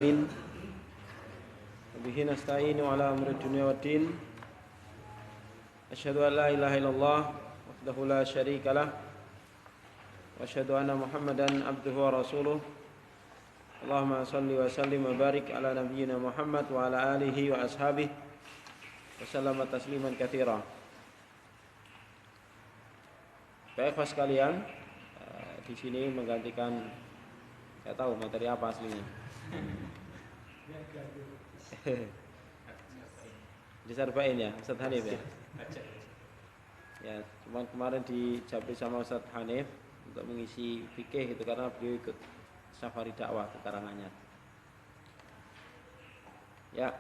Bihi nasta'inu ala amri dunya waddin. Asyhadu an la ilaha illallah wahdahu la syarikalah wa asyhadu anna Muhammadan abduhu wa rasuluh. Allahumma shalli wa sallim wa barik ala nabiyyina Muhammad wa ala alihi wa ashabihi wa sallama tasliman katsira. Baik, Mas sekalian, di sini menggantikan, saya tahu materi apa aslinya. Disarbain ya, Ustaz Hanif ya. Ya, cuman kemarin dijabri sama Ustaz Hanif untuk mengisi fikih itu karena beliau ikut safari dakwah ke Karanganyar. Ya,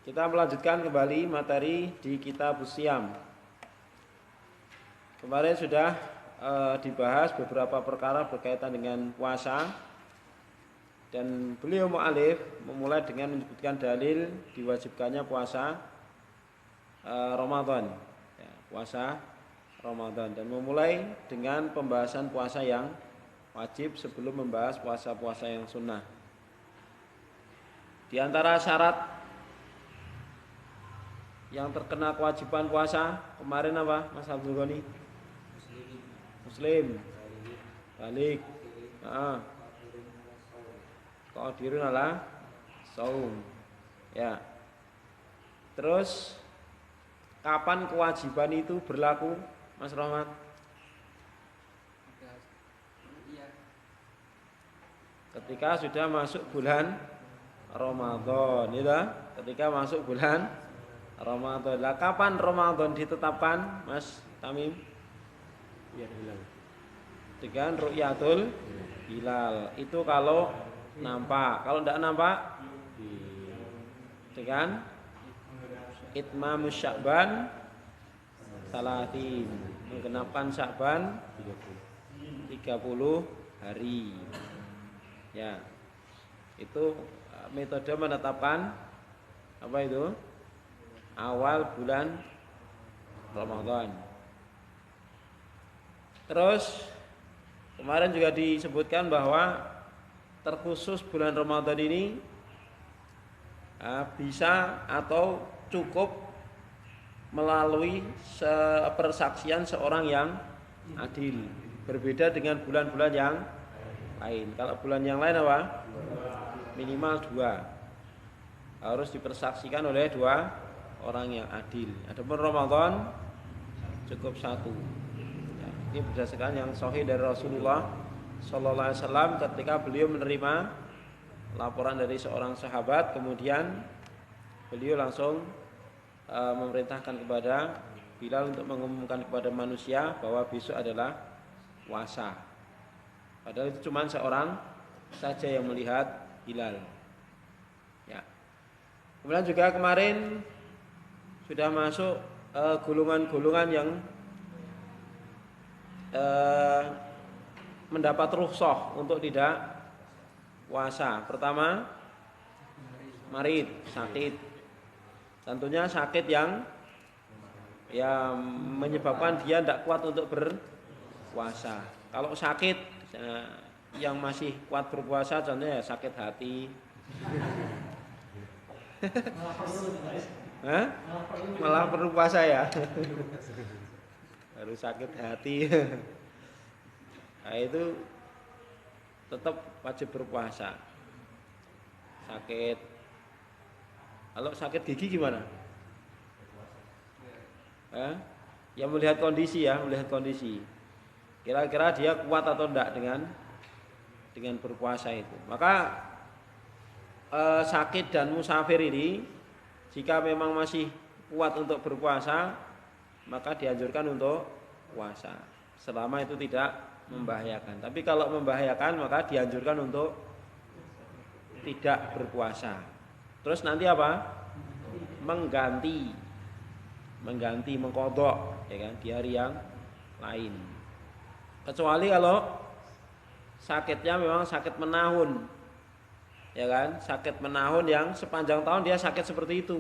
kita melanjutkan kembali materi di kitab Siyam. Kemarin sudah dibahas beberapa perkara berkaitan dengan puasa. Dan beliau mu'alif memulai dengan menyebutkan dalil diwajibkannya puasa Ramadan ya, puasa Ramadan, dan memulai dengan pembahasan puasa yang wajib sebelum membahas puasa-puasa yang sunnah. Di antara syarat yang terkena kewajiban puasa kemarin apa, Mas Abdul Ghani? Muslim, balik, qadirun ala saum. Ya. Terus kapan kewajiban itu berlaku, Mas Rahmat? Ketika sudah masuk bulan Ramadan, ya. Ketika masuk bulan Ramadan. Lah kapan Ramadan ditetapkan, Mas Tamim? Ya, hilal. Dengan ru'yatul hilal. Itu kalau nampak. Kalau tidak nampak dengan itmamus Sya'ban salatin, menggenapkan Sya'ban 30 hari. Ya. Itu metode menetapkan apa itu? Awal bulan Ramadan. Terus kemarin juga disebutkan bahwa terkhusus bulan Ramadan ini bisa atau cukup melalui persaksian seorang yang adil, berbeda dengan bulan-bulan yang lain. Kalau bulan yang lain apa? Minimal 2, harus dipersaksikan oleh 2 orang yang adil. Adapun Ramadan cukup 1 ya, ini berdasarkan yang sahih dari Rasulullah Sallallahu Alaihi Wasallam ketika beliau menerima laporan dari seorang sahabat, kemudian beliau langsung memerintahkan kepada Bilal untuk mengumumkan kepada manusia bahwa besok adalah puasa. Padahal itu cuma seorang saja yang melihat hilal. Ya. Kemudian juga kemarin sudah masuk golongan-golongan yang mendapat rukhsah untuk tidak puasa. Pertama, marid, sakit. Tentunya sakit yang menyebabkan dia tidak kuat untuk berpuasa. Kalau sakit yang masih kuat berpuasa, contohnya sakit hati. Malah perlu puasa ya. Harus sakit hati. Nah, itu tetap wajib berpuasa. Sakit. Kalau sakit gigi gimana? Ya melihat kondisi ya, melihat kondisi. Kira-kira dia kuat atau enggak dengan berpuasa itu. Maka sakit dan musafir ini jika memang masih kuat untuk berpuasa, maka dianjurkan untuk puasa selama itu tidak membahayakan. Tapi kalau membahayakan maka dianjurkan untuk tidak berpuasa. Terus nanti apa? Mengganti, mengkodok, ya kan, di hari yang lain. Kecuali kalau sakitnya memang sakit menahun, ya kan, sakit menahun yang sepanjang tahun dia sakit seperti itu.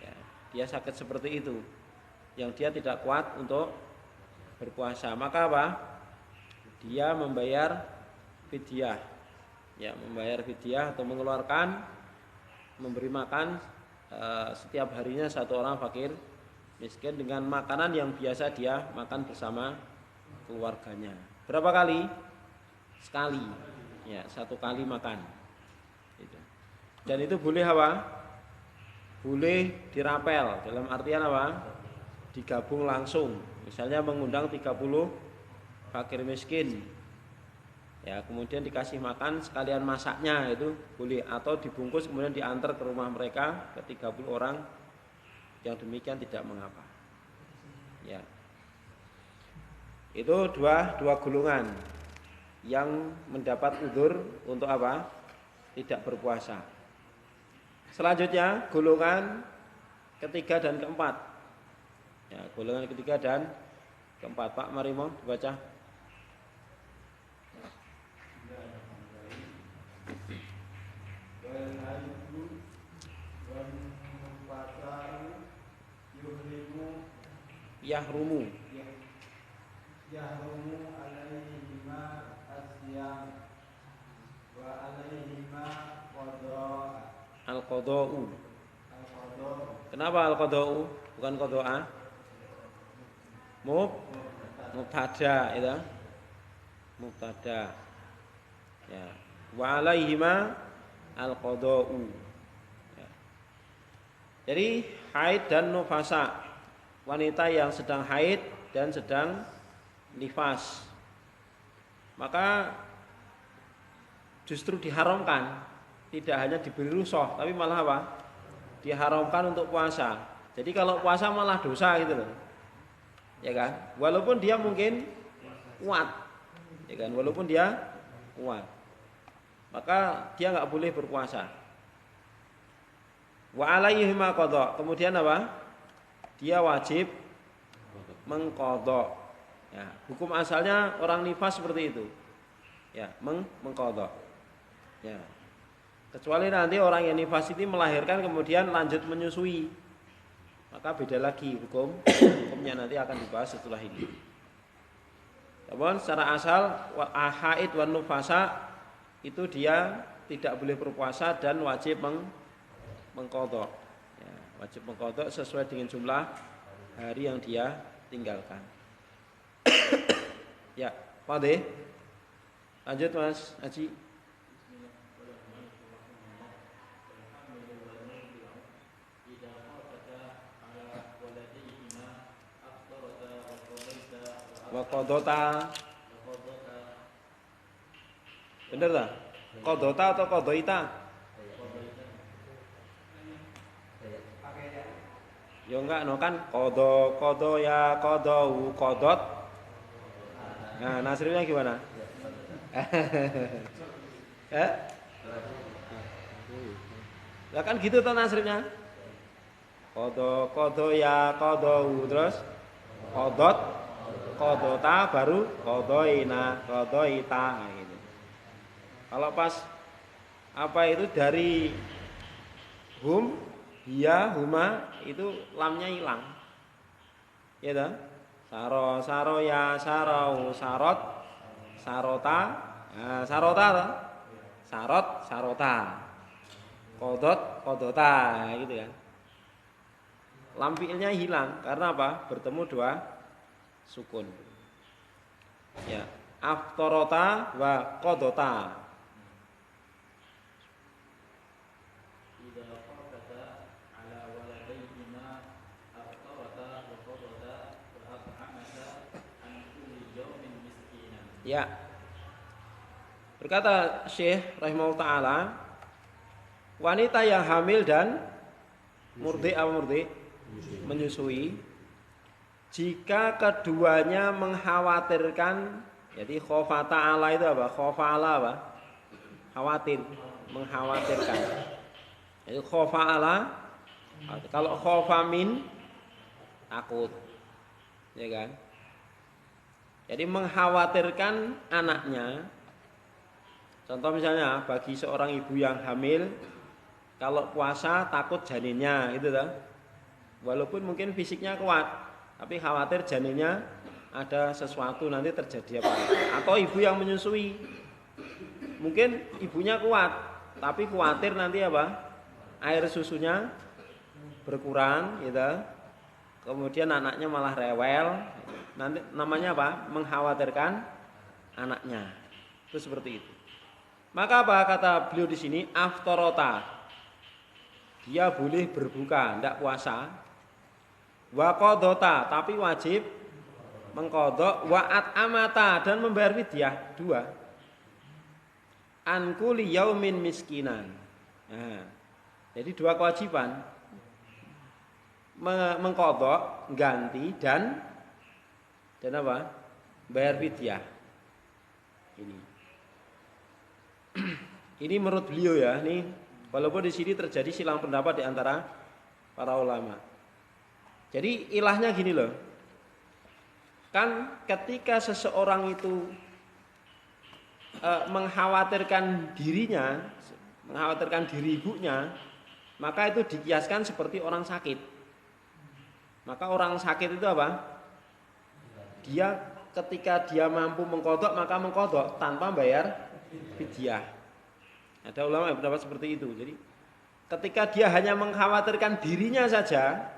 Ya, dia sakit seperti itu, yang dia tidak kuat untuk berpuasa, maka apa? Dia membayar fidyah Ya, membayar fidyah atau mengeluarkan memberi makan setiap harinya satu orang fakir miskin dengan makanan yang biasa dia makan bersama keluarganya. Berapa kali? Sekali. Ya, satu kali makan. Itu. Dan itu boleh apa? Boleh dirapel. Dalam artian apa? Digabung langsung. Misalnya mengundang 30 fakir miskin. Ya, kemudian dikasih makan sekalian masaknya itu boleh, atau dibungkus kemudian diantar ke rumah mereka ke 30 orang. Yang demikian tidak mengapa. Ya. Itu dua golongan yang mendapat udzur untuk apa? Tidak berpuasa. Selanjutnya golongan ketiga dan keempat. Ya, golongan ketiga dan keempat. Pak Marimo dibaca. Yahrumu alaihima asyam wa alaihima al-qada'u. Kenapa al-qada'u bukan qada'a? Mubtada itu. Mubtada. Ya. Wa alaihima al-qada'u. Ya. Jadi haid dan nufasa, wanita yang sedang haid dan sedang nifas, maka justru diharamkan, tidak hanya diberi rukhsah tapi malah apa? Diharamkan untuk puasa. Jadi kalau puasa malah dosa gitu loh. Ya kan? Walaupun dia mungkin kuat. Ya kan? Walaupun dia kuat. Maka dia enggak boleh berpuasa. Wa alaihima qadha. Kemudian apa? Dia wajib mengqadha. Ya, hukum asalnya orang nifas seperti itu. Ya, mengqadha. Ya. Kecuali nanti orang yang nifas ini melahirkan kemudian lanjut menyusui, maka beda lagi hukumnya nanti akan dibahas setelah ini. Namun secara asal haid wan nufasa itu dia tidak boleh berpuasa dan wajib mengqadha. Ya, wajib mengqadha sesuai dengan jumlah hari yang dia tinggalkan. Ya, Pak. Lanjut Mas Haji. Wa qadota. Bener tak? Qadota atau qadoita? Ya enggak, no kan qado ya qadau qadot. Nah, nasrifnya gimana? Lah kan gitu tuh nasrifnya. Qado ya qadau terus qadot qadota baru qadoina qadoita gitu. Kalau pas apa itu dari hiya huma itu lamnya hilang. Ya toh? Saro ya sarau sarot sarota. Nah, sarota toh? Sarota. Qadota gitu kan. Lam fi'ilnya hilang karena apa? Bertemu dua sukun. Ya, aftarota wa qadota. Ya. Berkata Syekh rahimahullah taala, wanita yang hamil dan murdi menyusui, jika keduanya mengkhawatirkan, jadi khofa ta'ala itu apa? Khofa ala apa? Khawatir, mengkhawatirkan. Itu khofa ala. Kalau khofa min takut. Ya kan? Jadi mengkhawatirkan anaknya. Contoh misalnya bagi seorang ibu yang hamil, kalau puasa takut janinnya, gitu toh. Walaupun mungkin fisiknya kuat, tapi khawatir janinnya ada sesuatu nanti terjadi apa. Atau ibu yang menyusui, Mungkin ibunya kuat, tapi khawatir nanti apa? Air susunya berkurang gitu. Kemudian anaknya malah rewel. Nanti namanya apa? Mengkhawatirkan anaknya. Itu seperti itu. Maka apa kata beliau di sini? Aftorota. Dia boleh berbuka, tidak puasa. Wa qodota, tapi wajib mengkodok. Wa amata, dan membayar fidyah. 2. An kulli yaumin miskinan. Nah, jadi 2 kewajiban. Mengkodok, ganti dan apa? Bayar fidyah. Ini menurut beliau ya, nih walaupun di sini terjadi silang pendapat di antara para ulama. Jadi ilahnya gini loh. Kan ketika seseorang itu mengkhawatirkan dirinya, mengkhawatirkan diri ibunya, maka itu dikiaskan seperti orang sakit. Maka orang sakit itu apa? Dia ketika dia mampu mengkodok, maka mengkodok tanpa bayar fidyah. Ada ulama yang berpendapat seperti itu. Jadi ketika dia hanya mengkhawatirkan dirinya saja,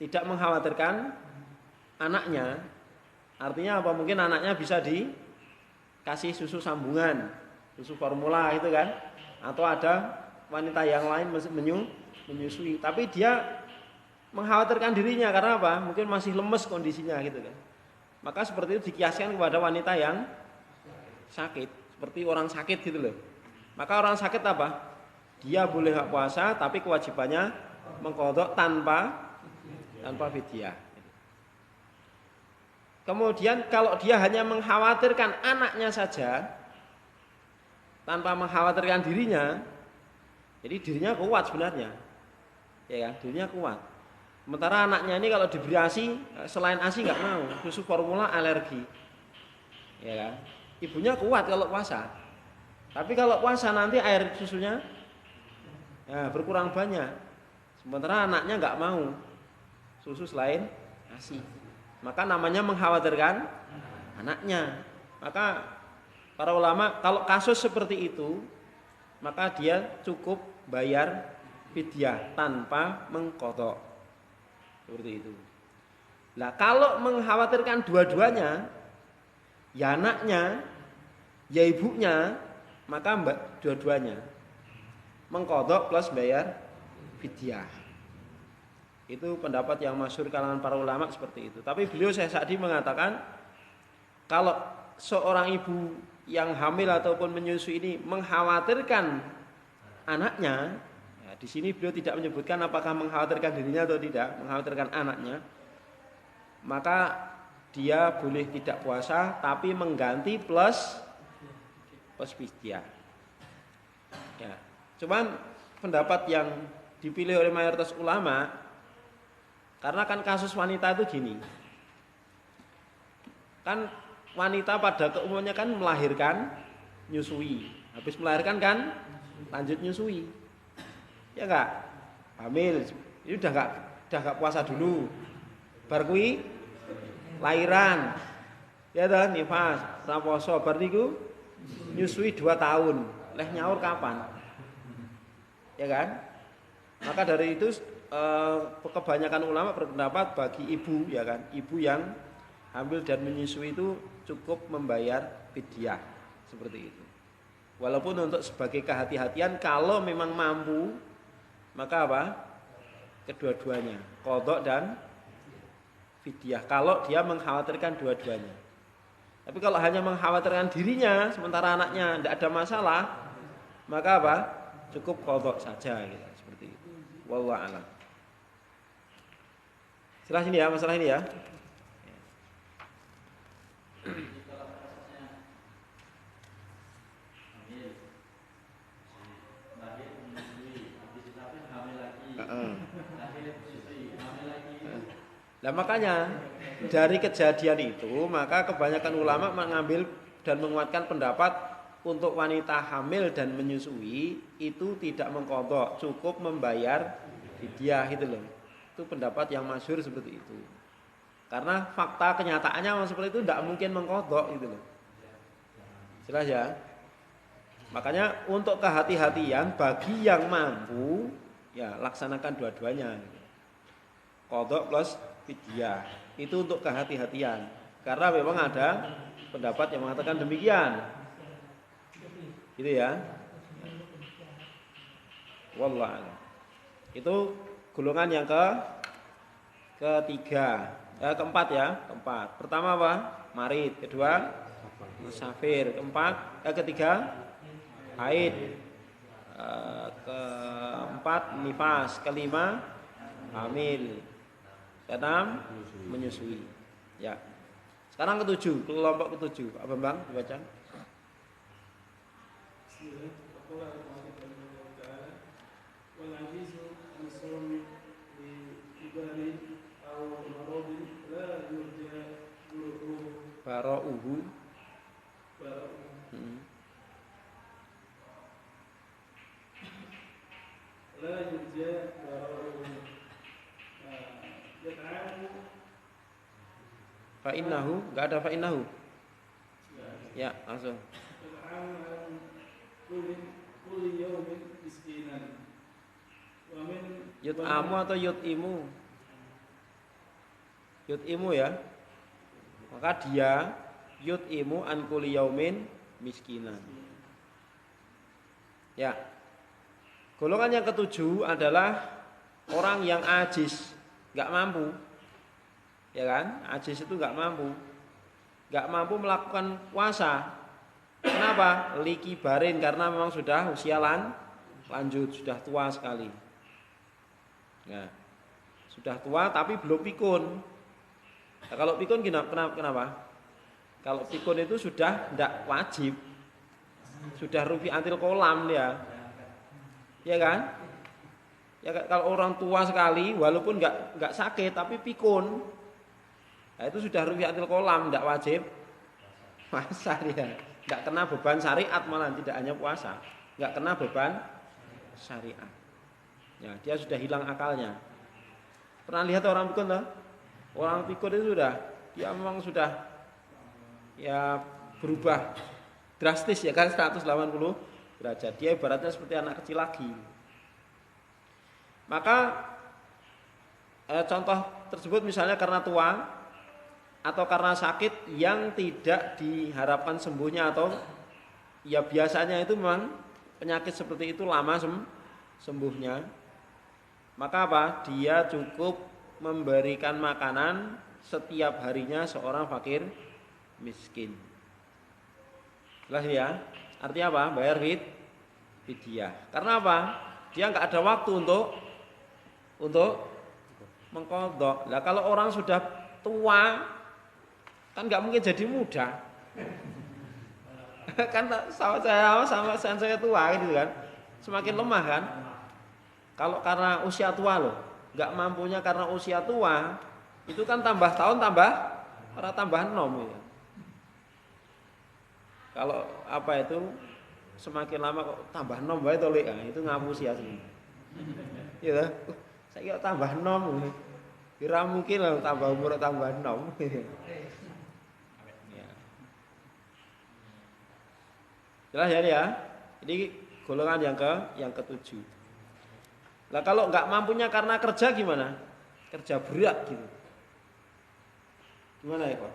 tidak mengkhawatirkan anaknya, artinya apa? Mungkin anaknya bisa dikasih susu sambungan, susu formula itu kan, atau ada wanita yang lain menyusui, tapi dia mengkhawatirkan dirinya karena apa? Mungkin masih lemes kondisinya gitu kan. Maka seperti itu dikiaskan kepada wanita yang sakit, seperti orang sakit gitu loh. Maka orang sakit apa? Dia boleh nggak puasa, tapi kewajibannya mengqadha tanpa fidyah. Kemudian kalau dia hanya mengkhawatirkan anaknya saja, tanpa mengkhawatirkan dirinya, jadi dirinya kuat sebenarnya, ya kan? Dirinya kuat. Sementara anaknya ini kalau diberi ASI, selain ASI nggak mau, susu formula alergi, ya kan? Ibunya kuat kalau puasa, tapi kalau puasa nanti air susunya ya, berkurang banyak. Sementara anaknya nggak mau susu selain ASI, maka namanya mengkhawatirkan anaknya. Maka para ulama kalau kasus seperti itu, maka dia cukup bayar fidyah tanpa mengqadha. Seperti itu. Nah, kalau mengkhawatirkan dua-duanya, ya anaknya, ya ibunya, maka dua-duanya mengqadha plus bayar fidyah. Itu pendapat yang masyhur kalangan para ulama seperti itu. Tapi beliau Syekh Sa'di mengatakan kalau seorang ibu yang hamil ataupun menyusui ini mengkhawatirkan anaknya, ya, di sini beliau tidak menyebutkan apakah mengkhawatirkan dirinya atau tidak, mengkhawatirkan anaknya, maka dia boleh tidak puasa tapi mengganti plus fidyah. Ya, cuman pendapat yang dipilih oleh mayoritas ulama, karena kan kasus wanita itu gini, kan wanita pada keumumannya kan melahirkan, nyusui, habis melahirkan kan lanjut nyusui, ya enggak, hamil, ini udah enggak puasa dulu, bar kuwi lahiran, ya dah nifas, raposo, bar niku nyusui 2 tahun, leh nyaur kapan, ya kan? Maka dari itu kebanyakan ulama berpendapat bagi ibu, ya kan, ibu yang hamil dan menyusui itu cukup membayar fidyah seperti itu. Walaupun untuk sebagai kehati-hatian kalau memang mampu, maka apa? Kedua-duanya, qadha dan fidyah. Kalau dia mengkhawatirkan dua-duanya. Tapi kalau hanya mengkhawatirkan dirinya sementara anaknya tidak ada masalah, maka apa? Cukup qadha saja gitu, seperti itu. Wallahu a'lam. Setelah sini ya, masalah ini ya. Nah makanya dari kejadian itu maka kebanyakan ulama mengambil dan menguatkan pendapat untuk wanita hamil dan menyusui itu tidak mengqadha, cukup membayar fidyah itu loh. Itu pendapat yang masyhur seperti itu. Karena fakta kenyataannya seperti itu tidak mungkin mengqadha gitu loh. Jelas ya? Makanya untuk kehati-hatian bagi yang mampu ya laksanakan dua-duanya. Qadha plus fidyah. Itu untuk kehati-hatian. Karena memang ada pendapat yang mengatakan demikian. Gitu ya. Wallahu a'lam. Itu golongan yang ketiga. Keempat ya, keempat. Pertama apa? Marid. Kedua musafir. Ketiga haid. Keempat nifas. Kelima hamil. Keenam menyusui. Ya. Sekarang ketujuh, kelompok ketujuh. Apa Bang dibaca? Bara'uhu. La yurja bara'uhu. Yat'amu Fa'innahu, enggak ada fa'innahu. Ya, langsung. yat'amu kulli yawmin miskinan. Wa min Yut'amu atau yut'imu? Yut'imu ya. Maka dia yut'imu an kulli yaumin miskinan. Ya. Golongan yang ketujuh adalah orang yang ajis, enggak mampu. Ya kan? Ajis itu enggak mampu. Enggak mampu melakukan puasa. Kenapa? Likibarin karena memang sudah usia lanjut, sudah tua sekali. Nah, sudah tua tapi belum pikun. Nah, kalau pikun kenapa? Kalau pikun itu sudah tidak wajib, sudah rufi'atil kolam dia, ya kan? Ya kalau orang tua sekali, walaupun nggak sakit tapi pikun, nah itu sudah rufi'atil kolam, tidak wajib puasa dia, nggak kena beban syariat malah tidak hanya puasa, nggak kena beban syariat. Ya, dia sudah hilang akalnya. Pernah lihat orang pikun toh? Orang pikun itu dia memang sudah ya berubah drastis ya kan 180 derajat. Dia ibaratnya seperti anak kecil lagi. Maka contoh tersebut misalnya karena tua atau karena sakit yang tidak diharapkan sembuhnya atau ya biasanya itu memang penyakit seperti itu lama sembuhnya. Maka apa? Dia cukup memberikan makanan setiap harinya seorang fakir miskin. Jelas ya? Artinya apa? Bayar fidyah. Karena apa? Dia nggak ada waktu untuk mengqadha. Lah kalau orang sudah tua kan nggak mungkin jadi muda. Kan sama saya tua gitu kan. Semakin lemah kan? Kalau karena usia tua loh, nggak mampunya karena usia tua, itu kan tambah tahun tambah nom ya. Kalau apa itu semakin lama kok tambah nom bae to Lek. Nah, itu ngapusi asli. Ya, saya kira tambah nom. Kira mungkin lah tambah umur tambah nom. Ya. Jelas ya. Jadi golongan yang ketujuh. Lah kalau nggak mampunya karena kerja gimana? Kerja berat gitu. Gimana ya Pak?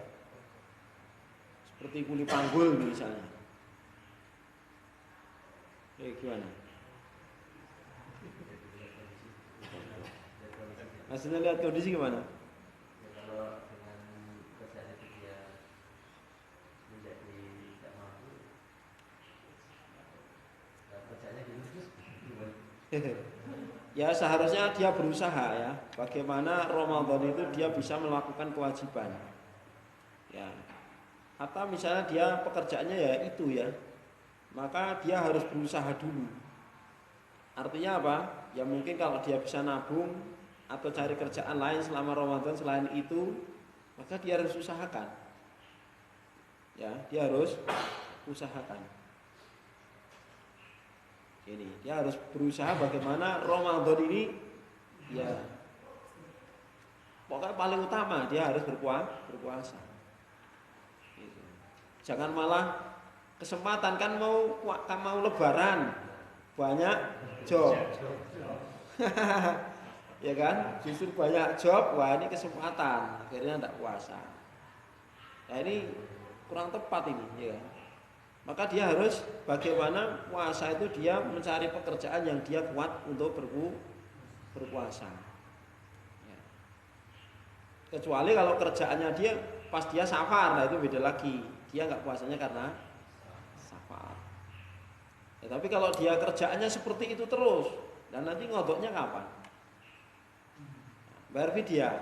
Seperti kuli panggul misalnya. Gimana? Hasilnya lihat kondisi gimana? Kalau dengan kerjaan itu dia menjadi tidak mampu, kerjanya gimana? Ya seharusnya dia berusaha ya. Bagaimana Ramadan itu dia bisa melakukan kewajiban. Ya. Atau misalnya dia pekerjaannya ya itu ya. Maka dia harus berusaha dulu. Artinya apa? Ya mungkin kalau dia bisa nabung atau cari kerjaan lain selama Ramadan selain itu, maka dia harus usahakan. Ya, dia harus usahakan. Ini dia harus berusaha bagaimana Ramadan ini ya pokoknya paling utama dia harus berpuasa gitu. Jangan malah kesempatan kan mau lebaran banyak job. Ya kan? Justru banyak job, wah ini kesempatan, akhirnya tidak puasa. Nah ini kurang tepat ini, ya. Maka dia harus bagaimana puasa itu dia mencari pekerjaan yang dia kuat untuk berpuasa. Ya. Kecuali kalau kerjaannya dia pas dia safar, nah itu beda lagi. Dia nggak puasanya karena safar. Ya, tapi kalau dia kerjaannya seperti itu terus, dan nanti ngodoknya kapan? Bayar fidyah.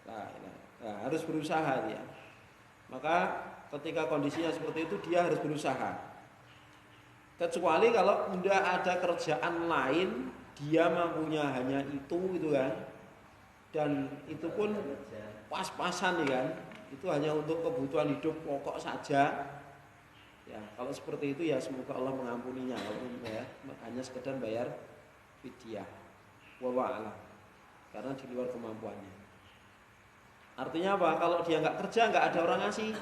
Nah, harus berusaha dia. Maka ketika kondisinya seperti itu dia harus berusaha. Kecuali kalau tidak ada kerjaan lain, dia mampunya hanya itu gitu kan. Dan itu pun pas-pasan ya kan. Itu hanya untuk kebutuhan hidup pokok saja. Ya, kalau seperti itu ya semoga Allah mengampuninya walaupun ya hanya sekedar bayar fidyah. Wallahu a'lam. Karena di luar kemampuannya. Artinya apa? Kalau dia nggak kerja, nggak ada orang ngasih,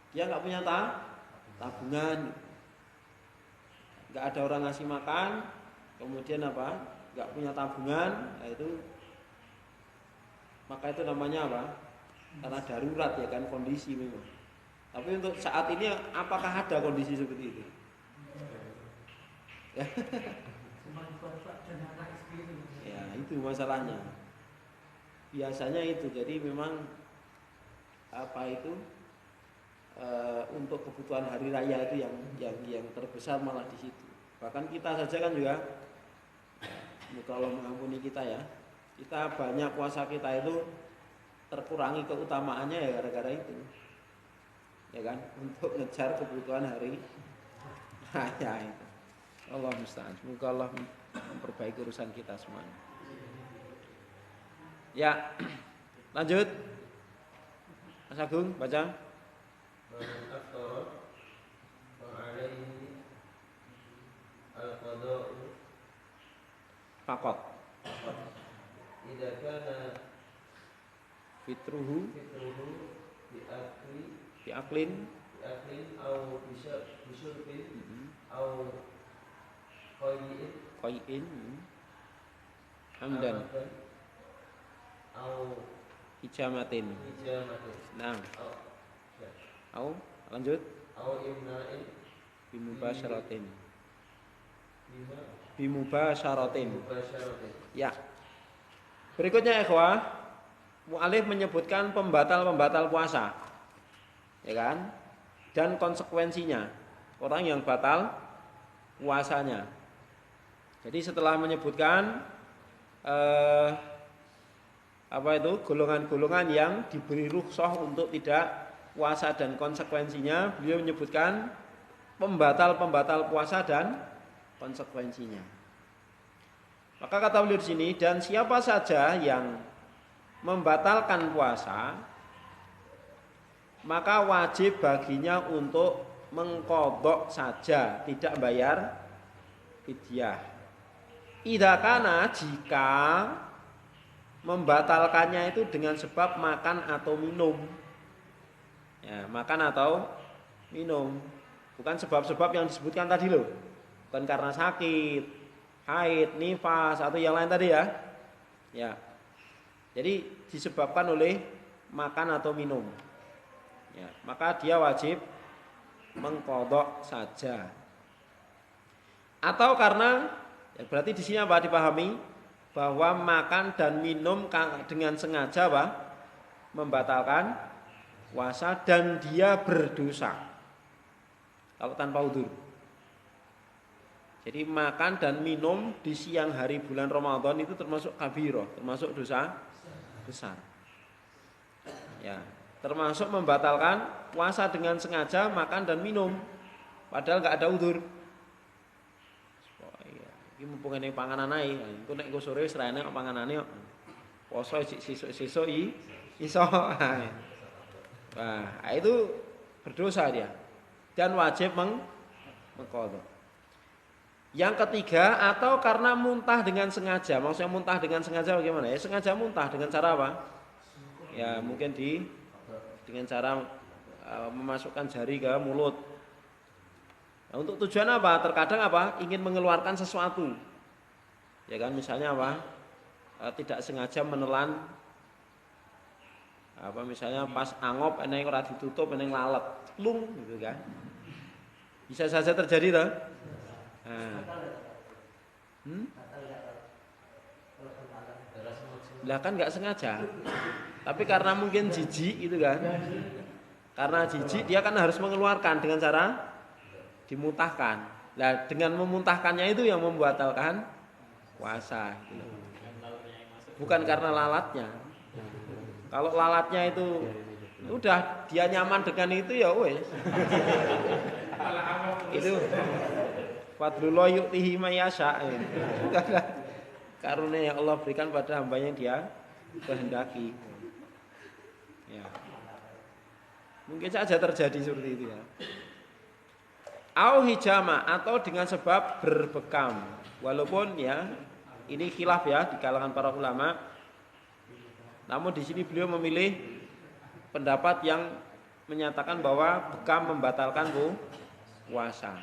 dia nggak punya tabungan, nggak ada orang ngasih makan, kemudian apa? Nggak punya tabungan, nah itu maka itu namanya apa? Karena darurat ya kan, kondisi memang. Tapi untuk saat ini apakah ada kondisi seperti itu? Ya itu masalahnya. Biasanya itu, jadi memang apa itu untuk kebutuhan hari raya itu yang terbesar malah di situ. Bahkan kita saja kan juga, semoga Allah mengampuni kita ya. Kita banyak puasa kita itu terkurangi keutamaannya ya gara-gara itu, ya kan? Untuk ngejar kebutuhan hari raya itu. Allah musta'an. Semoga Allah memperbaiki urusan kita semuanya. Ya, lanjut. Mas Agung, baca. Fakot. Idza kana Fitruhu biaklin au bisyurbin au qayin hamdan au hijamatin. Nah, au lanjut. au imna'in Bimubasyaratin. Ya. Berikutnya ikhwah, mu'alif menyebutkan pembatal-pembatal puasa. Ya kan? Dan konsekuensinya. Orang yang batal puasanya. Jadi setelah menyebutkan golongan-golongan yang diberi rukhsah untuk tidak puasa dan konsekuensinya, beliau menyebutkan pembatal-pembatal puasa dan konsekuensinya. Maka kata beliau di sini, dan siapa saja yang membatalkan puasa, maka wajib baginya untuk mengqadha saja, tidak bayar fidyah. Idza kana, jika membatalkannya itu dengan sebab makan atau minum. Ya, makan atau minum. Bukan sebab-sebab yang disebutkan tadi loh. Bukan karena sakit, haid, nifas atau yang lain tadi ya. Ya. Jadi disebabkan oleh makan atau minum. Ya, maka dia wajib mengqadha saja. Atau karena ya berarti di sini apa dipahami bahwa makan dan minum dengan sengaja apa? Membatalkan puasa dan dia berdosa. Kalau tanpa udzur. Jadi makan dan minum di siang hari bulan Ramadan itu termasuk kabirah, termasuk dosa besar. Ya, termasuk membatalkan puasa dengan sengaja makan dan minum padahal enggak ada udzur. Iki mumpung ene panganan ae, engko nek engko sore srene kok panganane kok. Poso sesuk-sesuk iso. Wah, itu berdosa dia dan wajib mengqadha. Yang ketiga, atau karena muntah dengan sengaja. Maksudnya muntah dengan sengaja bagaimana? Ya sengaja muntah dengan cara apa? Ya mungkin dengan cara memasukkan jari ke mulut. Nah, untuk tujuan apa? Terkadang apa? Ingin mengeluarkan sesuatu. Ya kan, misalnya apa? Tidak sengaja menelan apa misalnya pas angop eneng ora ditutup eneng lalet, plung gitu kan. Bisa saja terjadi toh. Nah. Lah kan nggak sengaja. Tapi karena mungkin jijik gitu kan. Karena jijik dia kan harus mengeluarkan dengan cara dimuntahkan. Nah, dengan memuntahkannya itu yang membatalkan puasa gitu. Bukan karena lalatnya. Kalau lalatnya itu udah dia nyaman dengan itu ya wes. Itu fadlullah yu'tihi may yasha. Karunia yang Allah berikan pada hambanya yang dia kehendaki. Ya. Mungkin saja terjadi seperti itu ya. Au hijama atau dengan sebab berbekam. Walaupun ya ini khilaf ya di kalangan para ulama. Namun di sini beliau memilih pendapat yang menyatakan bahwa bekam membatalkan puasa.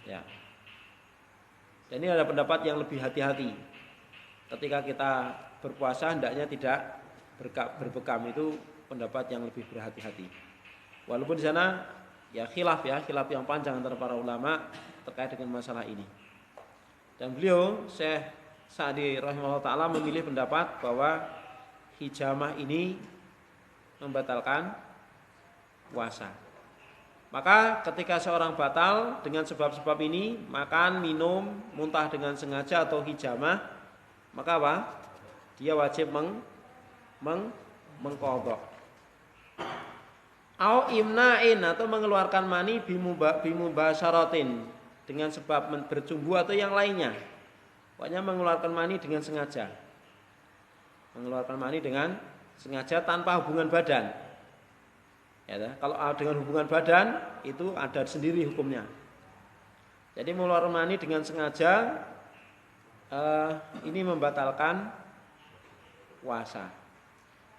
Ya. Dan ini ada pendapat yang lebih hati-hati. Ketika kita berpuasa hendaknya tidak berbekam, itu pendapat yang lebih berhati-hati. Walaupun di sana ya khilaf yang panjang antara para ulama terkait dengan masalah ini. Dan beliau Syekh Sa'di rahimahullah taala memilih pendapat bahwa hijamah ini membatalkan puasa. Maka ketika seorang batal dengan sebab-sebab ini, makan, minum, muntah dengan sengaja atau hijamah, maka apa? Dia wajib mengqadha. Au imna'in atau mengeluarkan mani bimubasyaratin dengan sebab bercumbu atau yang lainnya. Pokoknya mengeluarkan mani dengan sengaja. Mengeluarkan mani dengan sengaja tanpa hubungan badan. Ya, kalau dengan hubungan badan itu ada sendiri hukumnya. Jadi mengeluarkan mani dengan sengaja ini membatalkan puasa.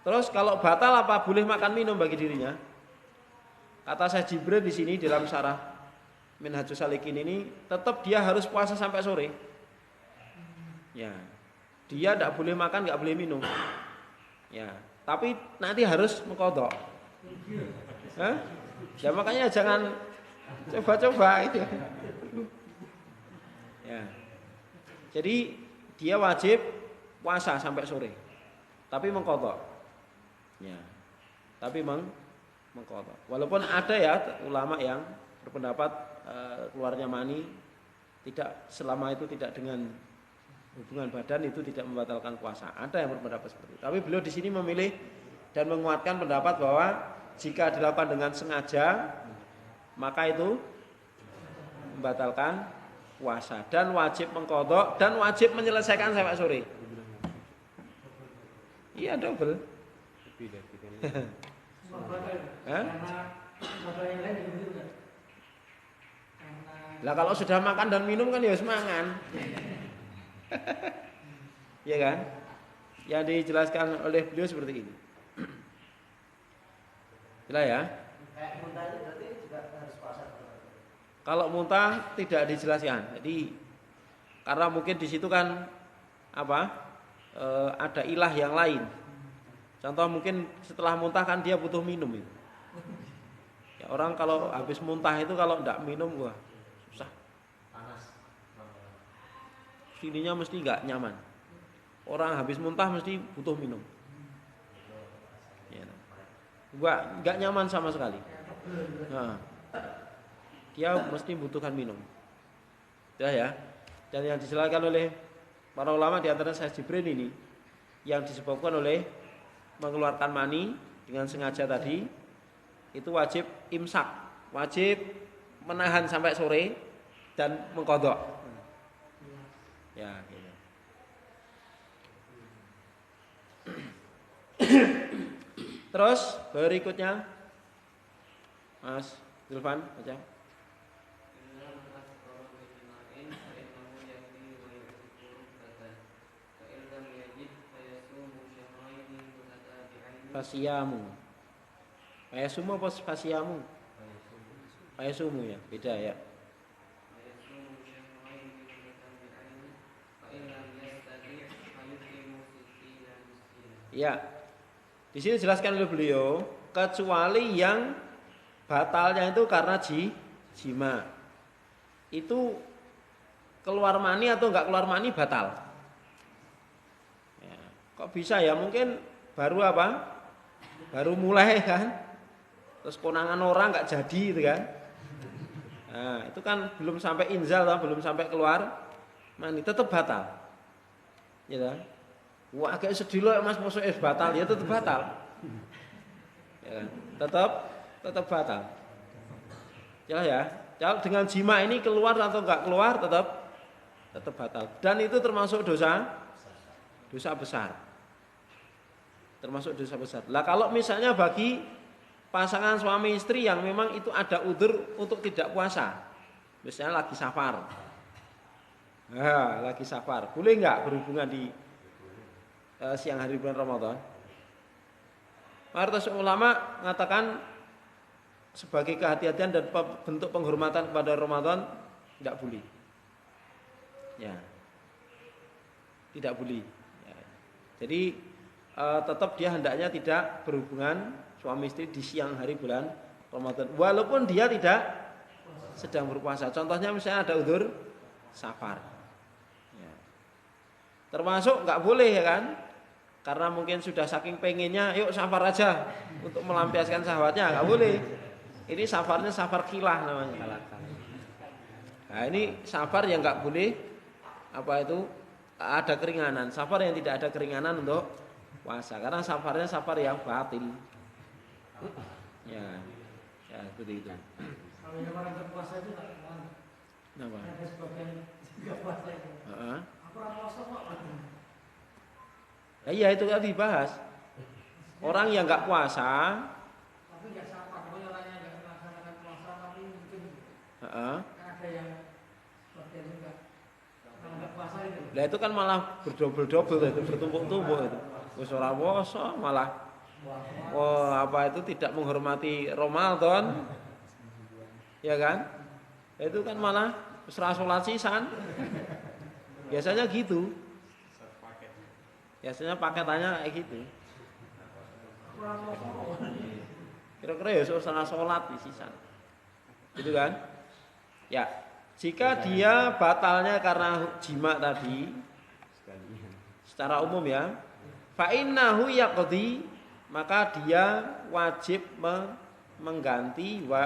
Terus kalau batal apa boleh makan minum bagi dirinya? Kata Syekh Jibril di sini dalam syarah Minhajus Salikin ini tetap dia harus puasa sampai sore. Ya. Dia tidak boleh makan, tidak boleh minum. Ya, tapi nanti harus mengqadha. Ya makanya jangan coba-coba itu. Ya. Jadi dia wajib puasa sampai sore. Tapi mengqadha. Ya. Tapi mengqadha. Walaupun ada ya ulama yang berpendapat keluarnya mani tidak selama itu tidak dengan hubungan badan itu tidak membatalkan puasa. Ada yang berpendapat seperti itu. Tapi beliau di sini memilih dan menguatkan pendapat bahwa jika dilakukan dengan sengaja maka itu membatalkan puasa dan wajib mengqadha dan wajib menyelesaikan sampai sore. Iya double. Lah kalau sudah makan dan minum kan ya harus mangan. Ya kan? Yang dijelaskan oleh beliau seperti ini. Jelas ya? Kalau muntah tidak dijelaskan. Jadi karena mungkin di situ kan apa? Ada ilah yang lain. Contoh mungkin setelah muntah kan dia butuh minum itu. Ya, orang kalau habis muntah itu kalau tidak minum wah susah. Sininya mesti nggak nyaman. Orang habis muntah mesti butuh minum. Ya, nggak nyaman sama sekali. Nah, dia mesti butuhkan minum. Ya. Dan yang dijelaskan oleh para ulama di antara Syekh Jibril ini yang disebabkan oleh mengeluarkan mani dengan sengaja tadi itu wajib imsak, wajib menahan sampai sore dan mengqadha. Ya, gitu. Terus berikutnya Mas Zulfan baca. Fasiyamu Fayasumu apa fasiyamu? Fayasumu ya, beda ya. Ya. Di sini dijelaskan oleh beliau, kecuali yang batalnya itu karena jima. Itu keluar mani atau enggak keluar mani batal. Ya. Kok bisa ya? Mungkin baru apa? Baru mulai kan. Terus konangan orang enggak jadi gitu kan. Nah, itu kan belum sampai inzal, belum sampai keluar mani, tetap batal. Ya kan? Wah, agak sedih loh Mas, mosok batal, ya tetap batal. Ya kan? Tetap batal. Jelas ya? Kalau dengan jima ini keluar atau enggak keluar tetap batal. Dan itu termasuk dosa besar. Termasuk dosa besar. Lah kalau misalnya bagi pasangan suami istri yang memang itu ada udzur untuk tidak puasa. Misalnya lagi safar. Nah, lagi safar. Boleh enggak berhubungan di siang hari bulan Ramadan? Mayoritas ulama mengatakan sebagai kehati-hatian dan bentuk penghormatan kepada Ramadan tidak boleh. Ya. Tidak boleh. Ya. Jadi tetap dia hendaknya tidak berhubungan suami istri di siang hari bulan Ramadan walaupun dia tidak sedang berpuasa. Contohnya misalnya ada udzur safar. Ya. Termasuk enggak boleh ya kan? Karena mungkin sudah saking pengennya, yuk safar aja untuk melampiaskan syahwatnya, enggak boleh. Ini safarnya safar khilah namanya. Nah, ini safar yang enggak boleh apa itu ada keringanan. Safar yang tidak ada keringanan untuk puasa karena safarnya safar yang batil. Ya. Ya, seperti itu. Kalau yang orang berpuasa itu enggak kemana? Kenapa? Ada sebagian juga puasa itu. Heeh. Aku orang puasa kok. Ya, iya itu kan dibahas. Orang yang enggak puasa, tapi enggak safar, pokoknya orang yang enggak melaksanakan puasa tapi mungkin heeh. ada yang sebagian juga enggak puasa itu. Lah itu kan malah berdobel-dobel itu, bertumpuk-tumpuk itu. Wis ora puasa malah apa itu tidak menghormati Ramadan. Ya kan? Itu kan malah serah salat sisan. Biasanya gitu. Biasanya paketannya kayak gitu. Kira-kira ya salah sholat di sisan. Gitu kan? Ya. Jika dia batalnya karena jima tadi, secara umum ya, fa innahu yaqdi, maka dia wajib mengganti wa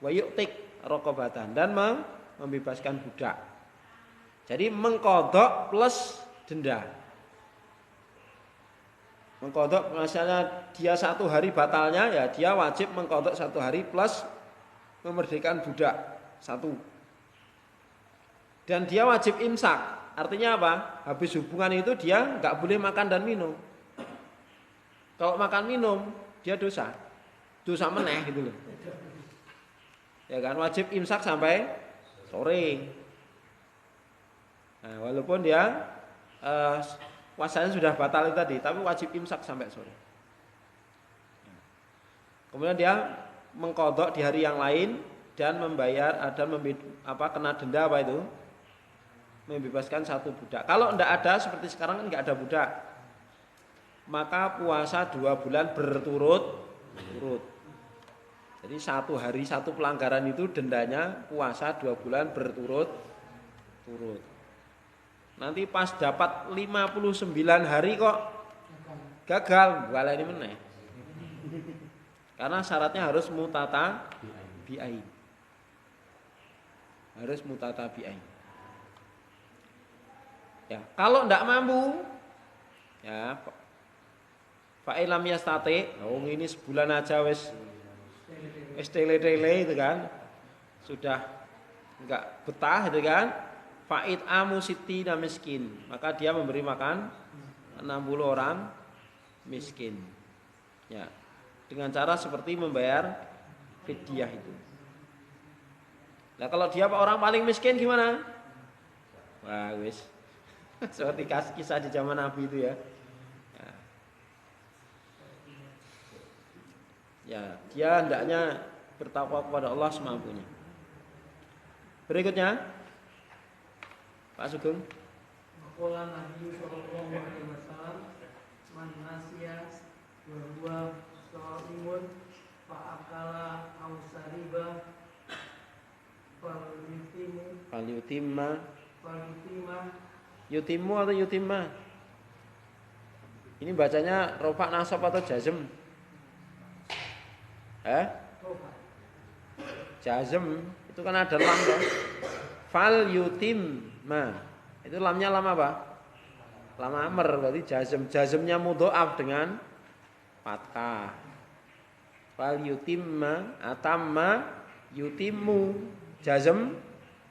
yu'tik raqabatan dan membebaskan budak. Jadi mengkodok plus denda. Mengkodok misalnya dia 1 hari batalnya, ya dia wajib mengkodok 1 hari plus memerdekakan budak 1. Dan dia wajib imsak. Artinya apa? Habis hubungan itu dia nggak boleh makan dan minum. Kalau makan minum dia dosa meneh gitu loh. Ya kan, wajib imsak sampai sore. Nah, walaupun dia puasanya sudah batal itu tadi, tapi wajib imsak sampai sore. Kemudian dia mengkodok di hari yang lain dan membayar kena denda apa itu? Membebaskan 1 budak. Kalau tidak ada seperti sekarang kan nggak ada budak, maka puasa 2 bulan berturut-turut. Jadi 1 hari 1 pelanggaran itu dendanya puasa 2 bulan berturut-turut. Nanti pas dapat 59 hari kok gagal, baleni meneh. Karena syaratnya harus mutata bi'ain. Harus mutata bi'ain. Ya, kalau ndak mampu ya fa ilam yastati, ini sebulan aja wis tele-tele itu kan. Sudah enggak betah itu kan. Fa'id amu siti dan miskin, maka dia memberi makan 60 orang miskin. Ya, dengan cara seperti membayar fidyah itu. Nah kalau dia orang paling miskin gimana? Wah wis, seperti kisah di zaman Nabi itu ya. Ya. Ya, dia hendaknya bertakwa kepada Allah semampunya. Berikutnya Pak Sugeng. Qala Nabi sallallahu alaihi wasallam man nasiya wa huwa shaimun fa akala aw sariba Fal yutimma yutima atau yutimma? Ini bacanya rofa nasab atau jazm? Jazm itu kan ada lam toh. Fal yutimma. Itu lamnya lam apa? Lam amr, berarti jazm. Jazmnya mudhoaf dengan fathah. Fal yutimma atamma yutimmu. Jazm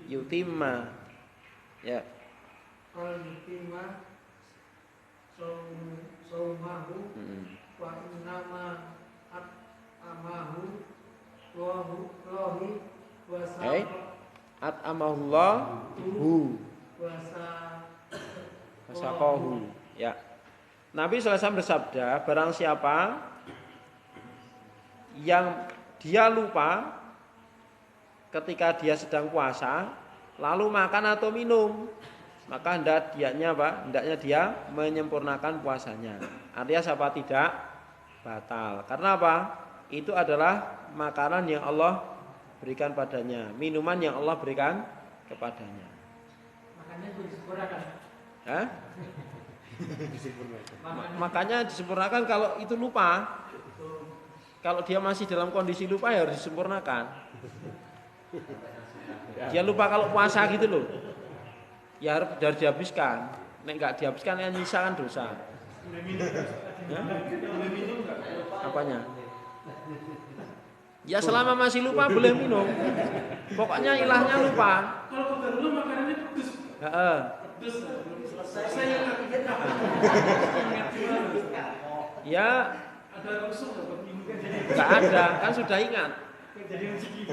yutimma. Ya. fal yutima saumahu wa innama amahu lohi Hey. At'amahullah hu wasaqahu. Ya. Nabi SAW bersabda, barang siapa yang dia lupa ketika dia sedang puasa lalu makan atau minum, maka hendaknya dia menyempurnakan puasanya. Artinya siapa tidak batal. Karena apa? Itu adalah makanan yang Allah berikan padanya, minuman yang Allah berikan kepadanya. makanya itu disempurnakan. Hah? Makanya disempurnakan kalau itu lupa. Kalau dia masih dalam kondisi lupa ya harus disempurnakan. Dia lupa kalau puasa gitu loh. Ya harus dihabiskan. Nek enggak dihabiskan ya nyisa kan dosa. Apanya? Ya selama masih lupa boleh minum. Pokoknya ilahnya lupa. Kalau kodarullah makanannya pedes. Heeh. Pedes. Saya yang ingat Ya ada rusuh buat minum. enggak ada, kan sudah ingat. Jadi rezeki.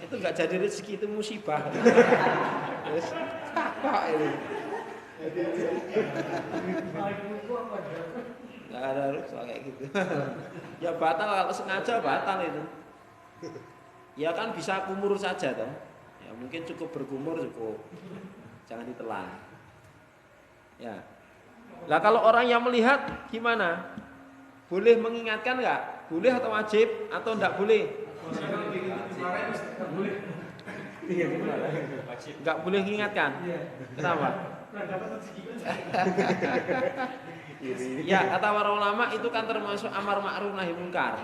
Itu enggak jadi rezeki, itu musibah. Terus apa ini? Enggak ada rusuh kayak gitu. Ya batal kalau sengaja batal itu. Ya kan bisa kumur saja toh. Ya mungkin cukup berkumur cukup. Jangan ditelan. Ya. Lah kalau orang yang melihat gimana? Boleh mengingatkan enggak? Boleh atau wajib atau enggak boleh? Enggak boleh mengingatkan. Kenapa? Ya kata para ulama itu kan termasuk amar ma'ruf nahi munkar.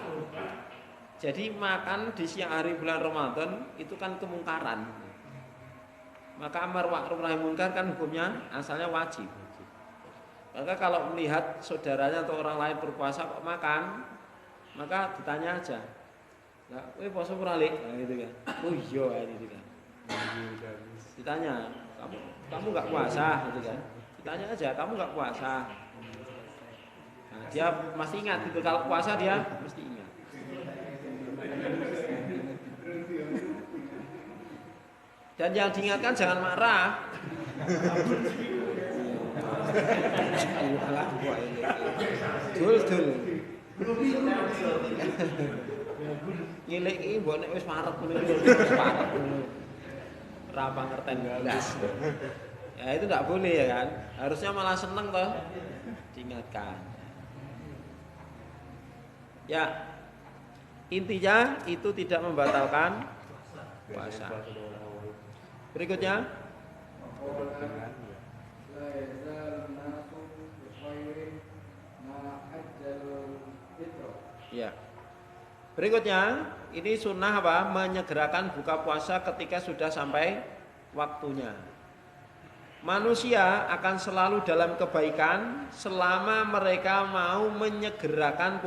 Jadi makan di siang hari bulan Ramadan itu kan kemungkaran. Maka amar ma'ruf nahi munkar kan hukumnya asalnya wajib. Maka kalau melihat saudaranya atau orang lain berpuasa kok makan, maka ditanya aja. Lah, kowe poso ora Lek? Nah, gitu kan. Oh iya gitu kan. Ditanya, kamu enggak puasa gitu kan. Ditanya aja, kamu enggak puasa? Nah, dia masih ingat gitu, kalau puasa dia mesti ingat. Dan yang diingatkan jangan marah. Dul. Ngilik iki mbok nek wis parek ngono iki wis parek ngono. Ora pangerten blas. Ya itu enggak boleh ya kan. Harusnya malah seneng toh diingatkan. Ya, intinya itu tidak membatalkan puasa. Berikutnya, ya. Berikutnya, ini sunnah apa? Menyegerakan buka puasa ketika sudah sampai waktunya. Manusia akan selalu dalam kebaikan selama mereka mau menyegerakan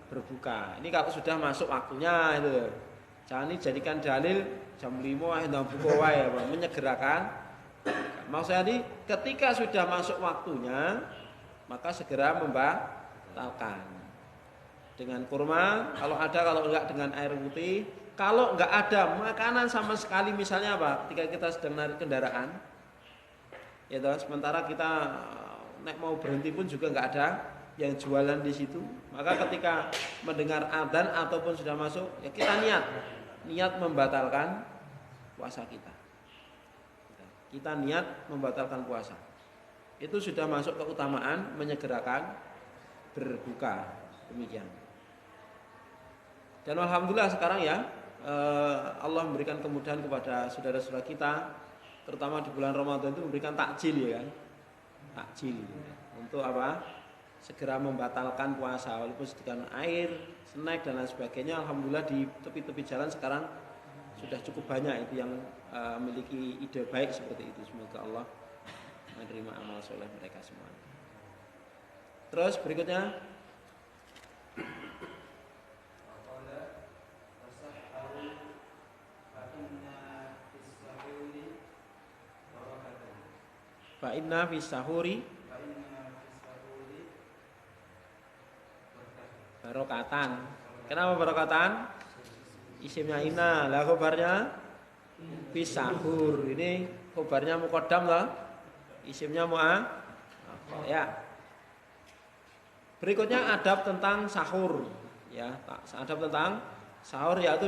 berbuka. Ini kalau sudah masuk waktunya itu. Jangan dijadikan dalil jam 5 ndang buka wae apa menyegerakan. Maksudnya ini ketika sudah masuk waktunya maka segera membatalkan. Dengan kurma kalau ada, kalau enggak dengan air putih. Kalau enggak ada makanan sama sekali, misalnya apa? Ketika kita sedang narik kendaraan. Ya toh, sementara kita nek mau berhenti pun juga enggak ada yang jualan di situ, maka ketika mendengar adzan ataupun sudah masuk, ya kita niat membatalkan puasa kita. Kita niat membatalkan puasa. Itu sudah masuk keutamaan menyegerakan berbuka, demikian. Dan alhamdulillah sekarang ya Allah memberikan kemudahan kepada saudara-saudara kita, terutama di bulan Ramadan itu memberikan takjil ya kan, takjil untuk apa? Segera membatalkan puasa walaupun sedikit air, snack dan lain sebagainya. Alhamdulillah di tepi-tepi jalan sekarang sudah cukup banyak itu yang memiliki ide baik seperti itu. Semoga Allah menerima amal soleh mereka semua. Terus berikutnya fa inna fis sahuri barokatan. Kenapa barokatan? Isimnya inna, lah khobarnya fis sahur. Ini khobarnya muqaddam lah. Isimnya mu'a. Ya. Berikutnya adab tentang sahur. Ya, adab tentang sahur yaitu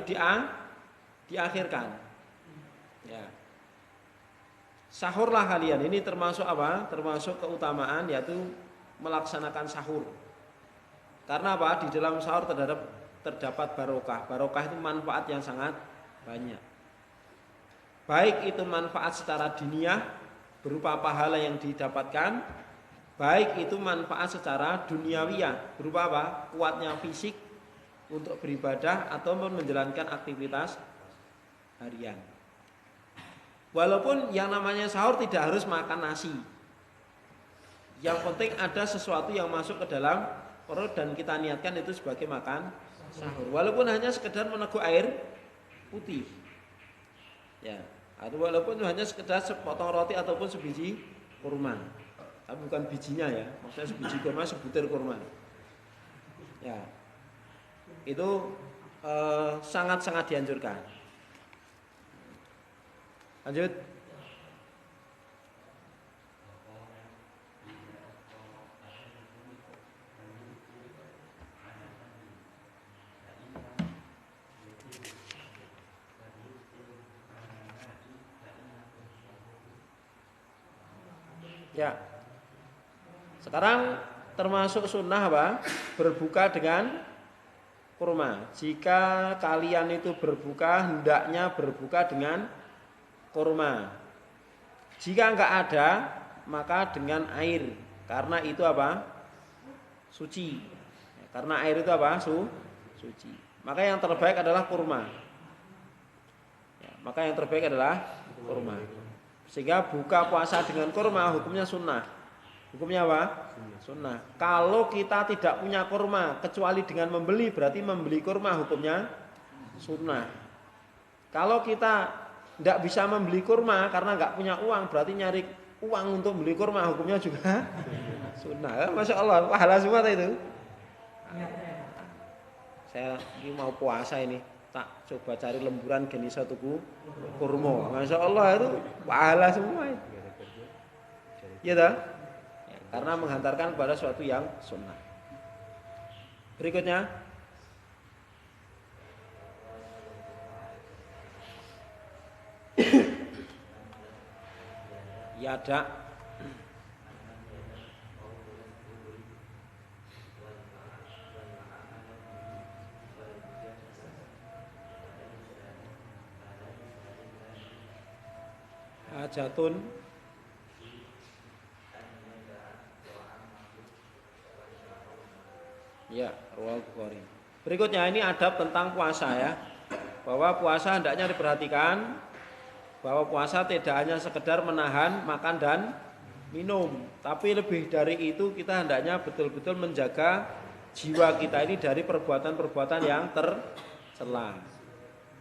diakhirkan. Ya. Sahurlah kalian. Ini termasuk apa? Termasuk keutamaan yaitu melaksanakan sahur. Karena apa? Di dalam sahur terdapat barokah. Barokah itu manfaat yang sangat banyak. Baik itu manfaat secara diniyah berupa pahala yang didapatkan, baik itu manfaat secara duniawiyah berupa apa? Kuatnya fisik untuk beribadah atau menjalankan aktivitas harian. Walaupun yang namanya sahur tidak harus makan nasi. Yang penting ada sesuatu yang masuk ke dalam perut dan kita niatkan itu sebagai makan sahur. Walaupun hanya sekedar meneguk air putih. Ya, atau walaupun hanya sekedar sepotong roti ataupun sebiji kurma. Tapi bukan bijinya ya. Maksudnya sebiji kurma, sebutir kurma. Ya. Itu sangat-sangat dianjurkan. Lanjut. Ya. Sekarang termasuk sunnah apa? Berbuka dengan kurma. Jika kalian itu berbuka, hendaknya berbuka dengan kurma. Jika enggak ada, maka dengan air. Karena itu apa? Suci. Karena air itu apa? Suci. Maka yang terbaik adalah kurma. Ya, maka yang terbaik adalah kurma. Sehingga buka puasa dengan kurma hukumnya sunnah. Hukumnya apa? Sunnah. Kalau kita tidak punya kurma kecuali dengan membeli, berarti membeli kurma hukumnya sunnah. Kalau kita tidak bisa membeli kurma karena nggak punya uang, berarti nyari uang untuk beli kurma hukumnya juga sunnah. Masya Allah, pahala semua itu. Saya ini mau puasa ini, tak coba cari lemburan genisa tuku kurma. Masya Allah itu pahala semua itu. Ya dah. Karena menghantarkan kepada suatu yang sunnah. Berikutnya yada hajatun ya, riwayat Bukhari. Berikutnya ini adab tentang puasa ya. Bahwa puasa hendaknya diperhatikan, bahwa puasa tidak hanya sekedar menahan makan dan minum, tapi lebih dari itu kita hendaknya betul-betul menjaga jiwa kita ini dari perbuatan-perbuatan yang tercela.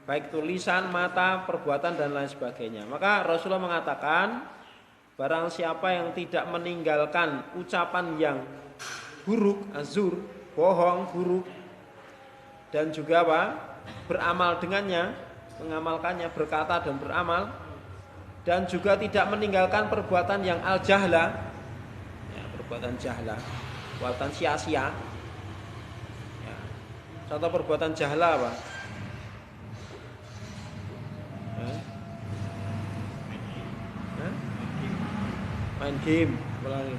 Baik tulisan, mata, perbuatan dan lain sebagainya. Maka Rasulullah mengatakan, barang siapa yang tidak meninggalkan ucapan yang buruk, azur, bohong, buruk, dan juga apa? Beramal dengannya, mengamalkannya, berkata dan beramal, dan juga tidak meninggalkan perbuatan yang al-jahla, ya, perbuatan jahla, perbuatan sia-sia. Ya. Contoh perbuatan jahala apa? Hah? Main game, ulangi.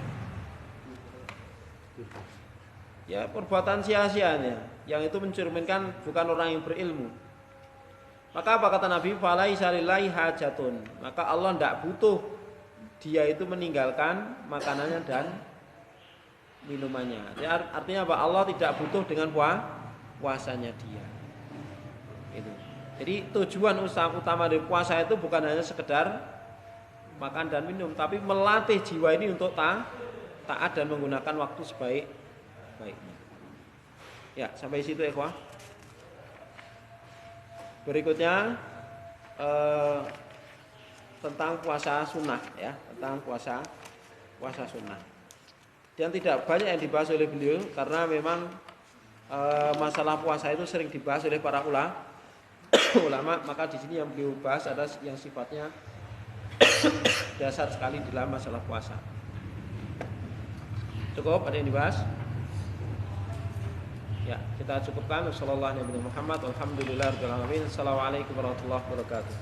Ya perbuatan sia-sianya, yang itu mencerminkan bukan orang yang berilmu. Maka apa kata Nabi? Falaisa lillahi hajatun. Maka Allah tidak butuh dia itu meninggalkan makanannya dan minumannya. Ya, artinya apa? Allah tidak butuh dengan puasanya dia. Itu. Jadi tujuan utama dari puasa itu bukan hanya sekedar makan dan minum, tapi melatih jiwa ini untuk taat dan menggunakan waktu sebaik-baiknya. Ya, sampai situ ikhwah. Berikutnya tentang puasa sunnah ya, tentang puasa sunnah. Dan tidak banyak yang dibahas oleh beliau karena memang masalah puasa itu sering dibahas oleh para ulama, maka di sini yang beliau bahas adalah yang sifatnya dasar sekali dalam masalah puasa. Cukup, ada yang dibahas? Ya, kita cukupkan. Wassallallahu alaihi wasallam. Alhamdulillah rabbil alamin. Assalamualaikum warahmatullahi wabarakatuh.